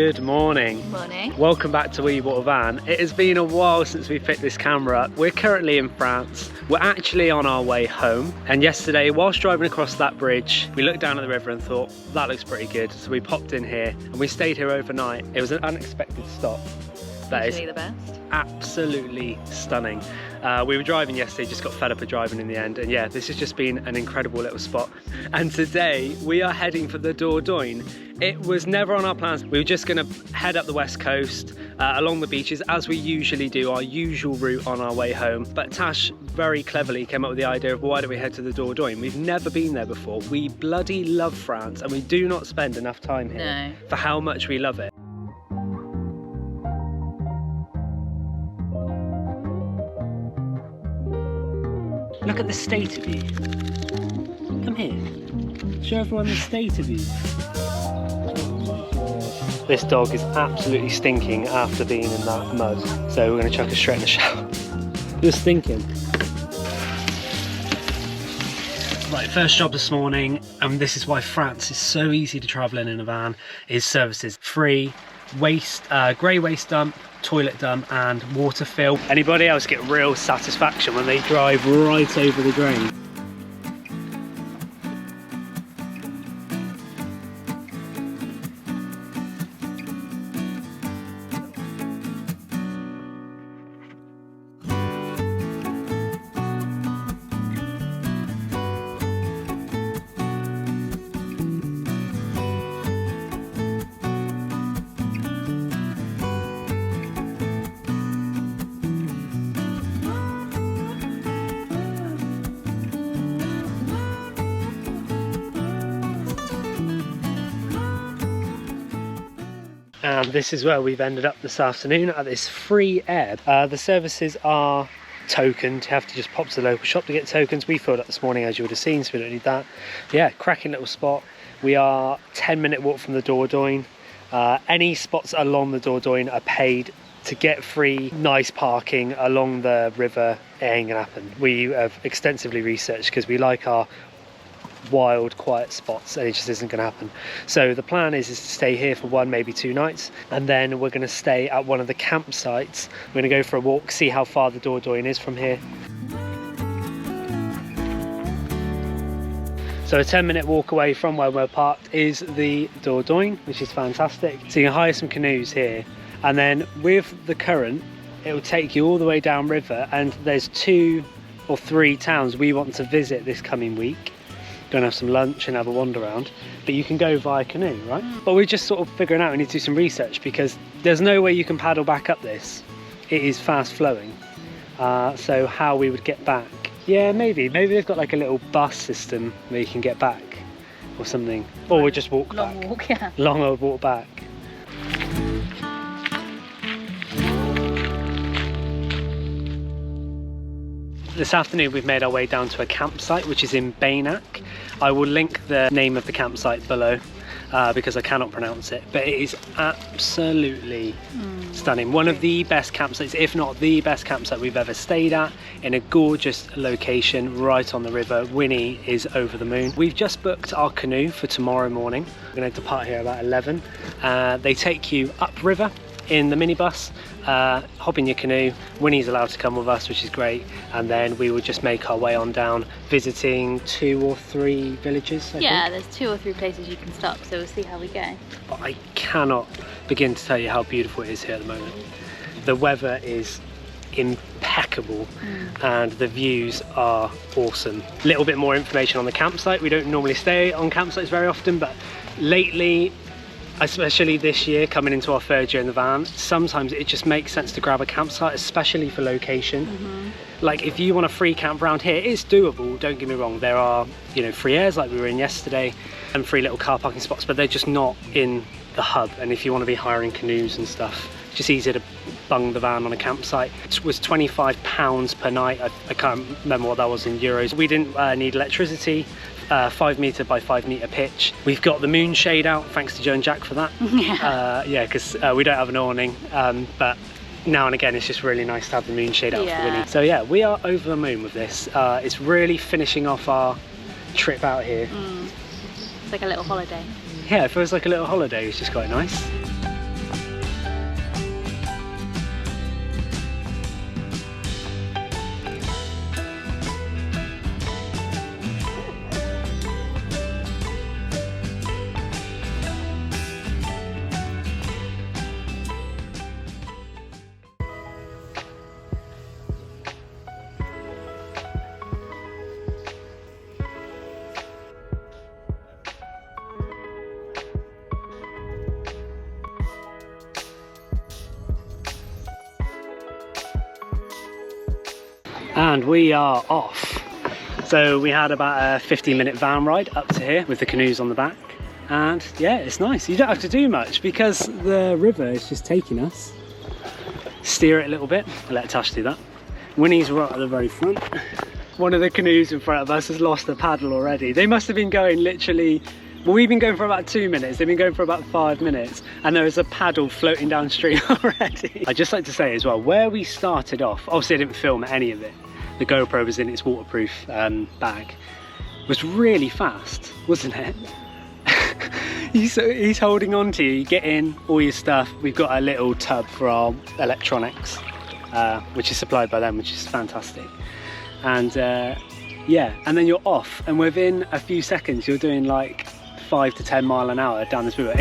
Good morning. Morning. Welcome back to We Bought a Van. It has been a while since we picked this camera up. We're currently in France. We're actually on our way home. And yesterday, whilst driving across that bridge, we looked down at the river and thought, that looks pretty good. So we popped in here and we stayed here overnight. It was an unexpected stop. That is the best. Absolutely stunning. We were driving yesterday, just got fed up of driving in the end, and yeah, this has just been an incredible little spot. And today we are heading for the Dordogne. It was never on our plans. We were just going to head up the west coast along the beaches as we usually do, our usual route on our way home. But Tash very cleverly came up with the idea of, well, why don't we head to the Dordogne? We've never been there before. We bloody love France and we do not spend enough time here for how much we love it. Look at the state of you. Come here. Show everyone the state of you. This dog is absolutely stinking after being in that mud. So we're going to chuck her straight in the shower. You're stinking. Right, first job this morning, and this is why France is so easy to travel in a van, is services. Free waste, grey waste dump, toilet dump and water fill. Anybody else get real satisfaction when they drive right over the drain? And this is where we've ended up this afternoon, at this free aire. The services are tokened. You have to just pop to the local shop to get tokens. We filled up this morning, as you would have seen, so we don't need that. But yeah, cracking little spot. We are 10-minute walk from the Dordogne. Any spots along the Dordogne are paid. To get free, nice parking along the river, it ain't gonna happen. We have extensively researched because we like our wild, quiet spots, and it just isn't going to happen. So the plan is to stay here for 1, maybe 2 nights, and then we're going to stay at one of the campsites. We're going to go for a walk, see how far the Dordogne is from here. So a 10-minute walk away from where we're parked is the Dordogne, which is fantastic. So you can hire some canoes here, and then with the current, it will take you all the way down river, and there's 2 or 3 towns we want to visit this coming week. Go and have some lunch and have a wander around, but you can go via canoe, right? But we're just sort of figuring out, we need to do some research because there's no way you can paddle back up this. It is fast flowing. So how we would get back? Yeah, maybe they've got like a little bus system where you can get back or something. Or we'll just walk back. Long walk, yeah. Long old walk back. This afternoon we've made our way down to a campsite which is in Beynac. I will link the name of the campsite below because I cannot pronounce it, but it is absolutely stunning. One of the best campsites, if not the best campsite we've ever stayed at, in a gorgeous location right on the river. Winnie is over the moon. We've just booked our canoe for tomorrow morning. We're going to depart here about 11. They take you upriver in the minibus, hop in your canoe. Winnie's allowed to come with us, which is great, and then we will just make our way on down, visiting 2 or 3 villages, I think. There's 2 or 3 places you can stop, so we'll see how we go. But I cannot begin to tell you how beautiful it is here at the moment. The weather is impeccable and the views are awesome. A little bit more information on the campsite. We don't normally stay on campsites very often, but lately, especially this year, coming into our 3rd year in the van, sometimes it just makes sense to grab a campsite, especially for location. Like if you want a free camp around here, it's doable, don't get me wrong. There are, you know, free airs like we were in yesterday and free little car parking spots, but they're just not in the hub. And if you want to be hiring canoes and stuff, it's just easier to bung the van on a campsite. It was £25 per night. I can't remember what that was in euros. We didn't need electricity. 5 metre by 5 metre pitch. We've got the moon shade out, thanks to Joe and Jack for that. Yeah, because we don't have an awning, but now and again it's just really nice to have the moon shade out for Winnie. So yeah, we are over the moon with this. It's really finishing off our trip out here. It's like a little holiday. Yeah, it feels like a little holiday, which is quite nice. And we are off. So we had about a 15-minute van ride up to here with the canoes on the back. And yeah, it's nice. You don't have to do much because the river is just taking us. Steer it a little bit. I'll let Tash do that. Winnie's right at the very front. One of the canoes in front of us has lost the paddle already. They must have been going literally, well, we've been going for about 2 minutes. They've been going for about 5 minutes. And there is a paddle floating downstream already. I'd just like to say as well, where we started off, obviously I didn't film any of it. The GoPro was in its waterproof bag. It was really fast, wasn't it? He's holding on to you. You get in, all your stuff. We've got a little tub for our electronics, which is supplied by them, which is fantastic. And yeah, and then you're off, and within a few seconds you're doing like 5 to 10 miles an hour down this river.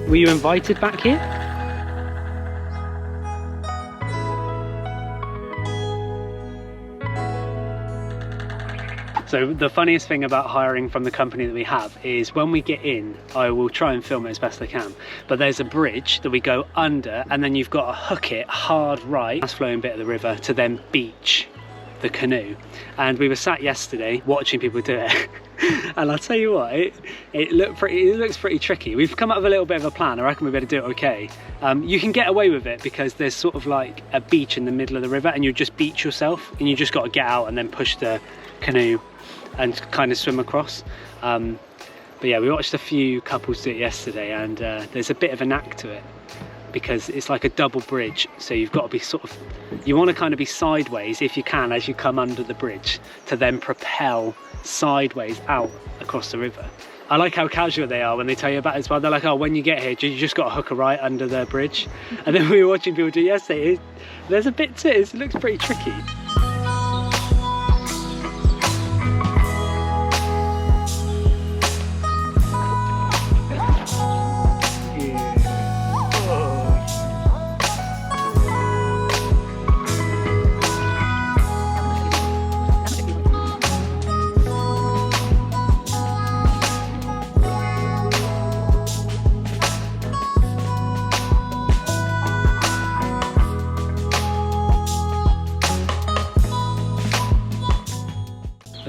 Were you invited back here? So the funniest thing about hiring from the company that we have is when we get in, I will try and film it as best I can, but there's a bridge that we go under and then you've got to hook it hard right, fast flowing bit of the river, to then beach the canoe. And we were sat yesterday watching people do it. And I'll tell you what, it looks pretty tricky. We've come up with a little bit of a plan. I reckon we better do it okay. You can get away with it because there's sort of like a beach in the middle of the river and you just beach yourself and you just got to get out and then push the canoe and kind of swim across. But yeah, we watched a few couples do it yesterday and there's a bit of a knack to it because it's like a double bridge. So you've got to be sort of, you want to kind of be sideways if you can as you come under the bridge to then propel sideways out across the river. I like how casual they are when they tell you about it as well. They're like, oh, when you get here, you just got to hook a right under the bridge. And then we were watching people do it yesterday. There's a bit to it. It looks pretty tricky.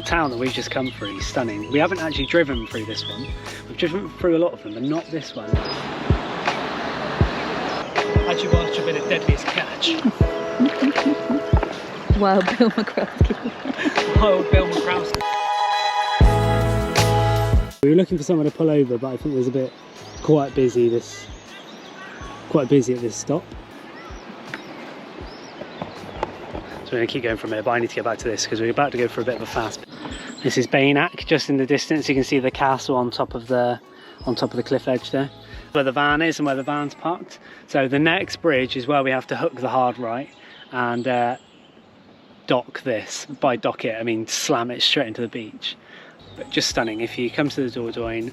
Town that we've just come through is stunning. We haven't actually driven through this one. We've driven through a lot of them, but not this one. Actually watch a bit of Deadliest Catch. Wild Bill McCrowski. Wild Bill McCrowski. We were looking for someone to pull over, but I think there's quite busy at this stop. So we're going to keep going from here, but I need to get back to this because we're about to go for a bit of a fast. This is Beynac, just in the distance. You can see the castle on top of the cliff edge there, where the van is and where the van's parked. So the next bridge is where we have to hook the hard right and dock this. By dock it, I mean slam it straight into the beach. But just stunning. If you come to the Dordogne,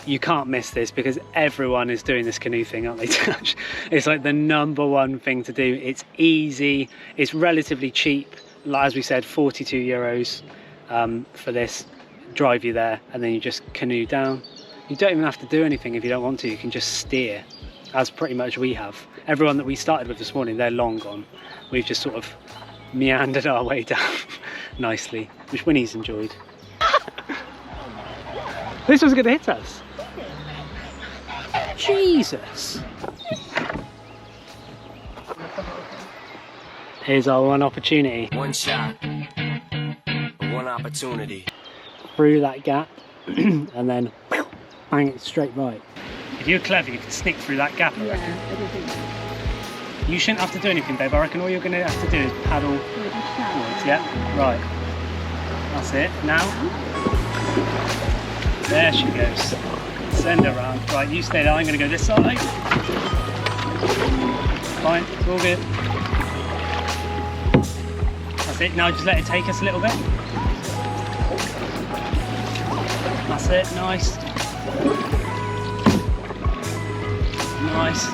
you can't miss this because everyone is doing this canoe thing, aren't they, Tash? It's like the #1 thing to do. It's easy, it's relatively cheap. Like, as we said, 42 euros for this. Drive you there and then you just canoe down. You don't even have to do anything if you don't want to. You can just steer, as pretty much we have. Everyone that we started with this morning, they're long gone. We've just sort of meandered our way down nicely, which Winnie's enjoyed. This was going to hit us. Jesus. Here's our one opportunity. One shot, one opportunity. Through that gap and then bang it straight right. If you're clever, you can sneak through that gap, I reckon. Yeah, I do think so. You shouldn't have to do anything, babe. I reckon all you're going to have to do is paddle forwards. Yeah, right. That's it. Now. There she goes. Send her around. Right, you stay there. I'm going to go this side. Fine, it's all good. That's it. Now just let it take us a little bit. That's it. Nice. Nice.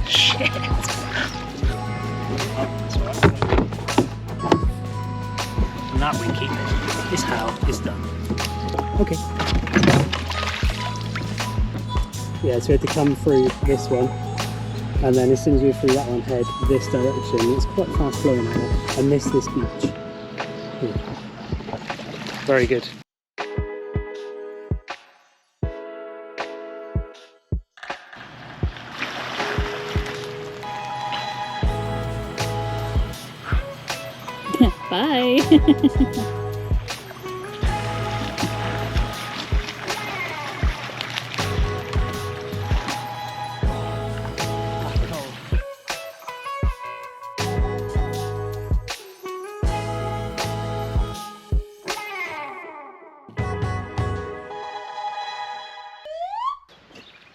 Shit. Oh, that's all right. And that, Winky, is how it's done. Okay. Yeah, so we had to come through this one, and then as soon as we were through that one, head this direction. It's quite fast flowing out there. I miss this beach. Yeah. Very good. Bye.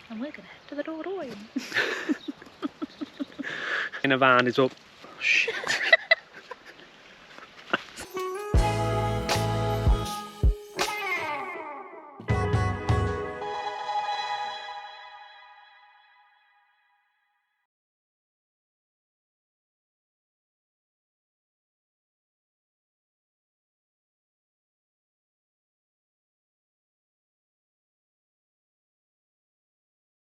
And we're gonna head to the Dordogne. In a van is up. Shit.